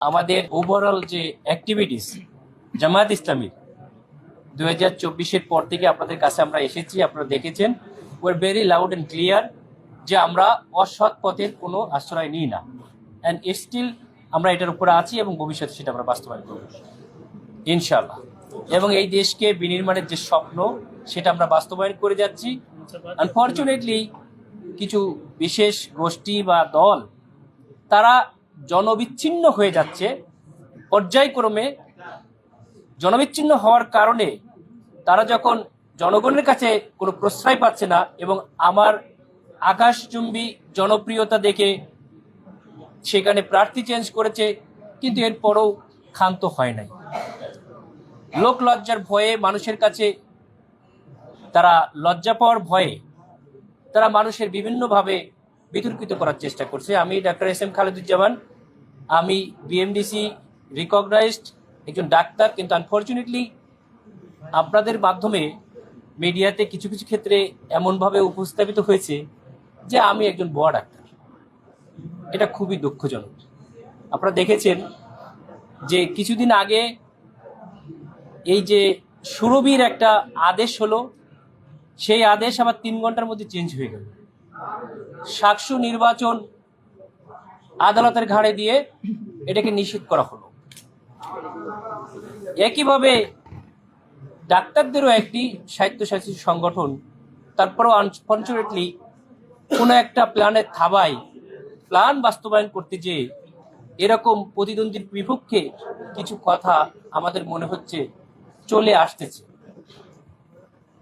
আমাদের ওভারঅল যে অ্যাক্টিভিটিস জামায়াত ইসলামীর 2024-এর পর থেকে আপনাদের কাছে আমরা এসেছি, আপনারা দেখেছেন were very loud and clear যে আমরা অসৎ পথের কোনো আশ্রয় নিই না, অ্যান্ড স্টিল আমরা এটার উপরে আছি এবং ভবিষ্যতে সেটা আমরা বাস্তবায়ন করব ইনশাআল্লাহ। এবং এই দেশকে বিনির্মাণের যে স্বপ্ন সেটা আমরা বাস্তবায়ন করে যাচ্ছি। আনফর্চুনেটলি কিছু বিশেষ গোষ্ঠী বা দল তারা জনবিচ্ছিন্ন হয়ে যাচ্ছে পর্যায়ক্রমে। জনবিচ্ছিন্ন হওয়ার কারণে তারা যখন জনগণের কাছে কোনো প্রশ্রয় পাচ্ছে না এবং আমার আকাশচুম্বী জনপ্রিয়তা দেখে সেখানে প্রার্থী চেঞ্জ করেছে, কিন্তু এরপরও ক্ষান্ত হয় নাই। লোক লজ্জার ভয়ে মানুষের কাছে তারা লজ্জা পাওয়ার ভয়ে তারা মানুষের বিভিন্নভাবে বিতর্কিত করার চেষ্টা করছে। আমি ডাক্তার এস.এম. খালেদুজ্জামান, আমি বিএমডিসি রিকগনাইজড একজন ডাক্তার, কিন্তু আনফর্চুনেটলি আপনাদের মাধ্যমে মিডিয়াতে কিছু কিছু ক্ষেত্রে এমনভাবে উপস্থাপিত হয়েছে যে আমি একজন ভুয়া ডাক্তার। এটা খুবই দুঃখজনক। আপনারা দেখেছেন যে কিছুদিন আগে এই যে সুরভির একটা আদেশ হলো, সেই আদেশ আবার 3 ঘন্টার মধ্যে চেঞ্জ হয়ে গেল। সাকসু নির্বাচন আদালতের ঘাড়ে দিয়ে এটাকে নিষেধ করা হলো। একইভাবে ডাক্তারদেরও একটি স্বায়ত্তশাসিত সংগঠন, তারপরেও আনফর্চুনেটলি কোনো একটা প্ল্যানের থাবায় প্ল্যান বাস্তবায়ন করতে যেয়ে এরকম প্রতিদ্বন্দ্বীর বিপক্ষে কিছু কথা আমাদের মনে হচ্ছে চলে আসতেছে।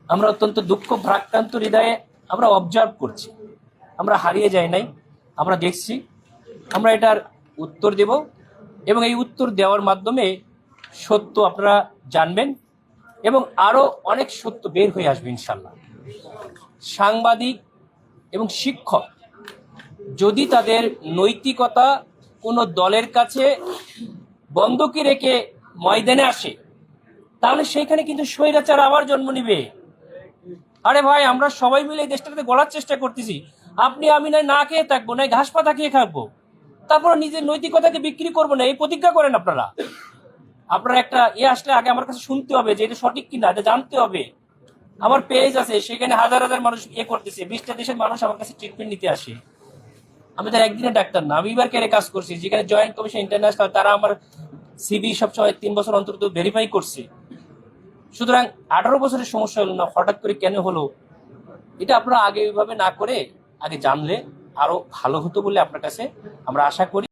আমরা অত্যন্ত দুঃখ ভারাক্রান্ত হৃদয়ে আমরা অবজার্ভ করছি, আমরা হারিয়ে যাই নাই, আমরা দেখছি, আমরা এটার উত্তর দেব এবং এই উত্তর দেওয়ার মাধ্যমে সত্য আপনারা জানবেন এবং আরো অনেক সত্য বের হয়ে আসবে ইনশাল্লাহ। সাংবাদিক এবং শিক্ষক যদি তাদের নৈতিকতা কোনো দলের কাছে বন্ধকি রেখে ময়দানে আসে, তাহলে সেইখানে কিন্তু স্বৈরাচার আবার জন্ম নিবে। আরে ভাই, আমরা সবাই মিলে এই দেশটাকে গড়ার চেষ্টা করতেছি, আপনি আমি না খেয়ে থাকবো, না ঘাস পাতা খেয়ে খাবো, তারপর নিজের নৈতিকতাকে বিক্রি করবো না, এই প্রতিজ্ঞা করেন আপনারা। আপনারা একটা আসলে আগে আমার কাছে শুনতে হবে যে এটা সঠিক কিনা, এটা জানতে হবে। আমার পেজ আছে, সেখানে হাজার হাজার মানুষ করতেছে, 20টা দেশের মানুষ আমার কাছে ট্রিটমেন্ট নিতে আসে। আমি তার একদিনের ডাক্তার না, আমি এবার কেড়ে কাজ করছি, যেখানে জয়েন্ট কমিশন ইন্টারন্যাশনাল তারা আমার সিভি সবসময় 3 বছর অন্তত ভেরিফাই করছে। সুতরাং 18 বছরের সমস্যা হলো না, হঠাৎ করে কেন হলো, এটা আপনারা আগে ওইভাবে না করে আগে জানলে আরো ভালো হতো বলে আপনার কাছে আমরা আশা করি।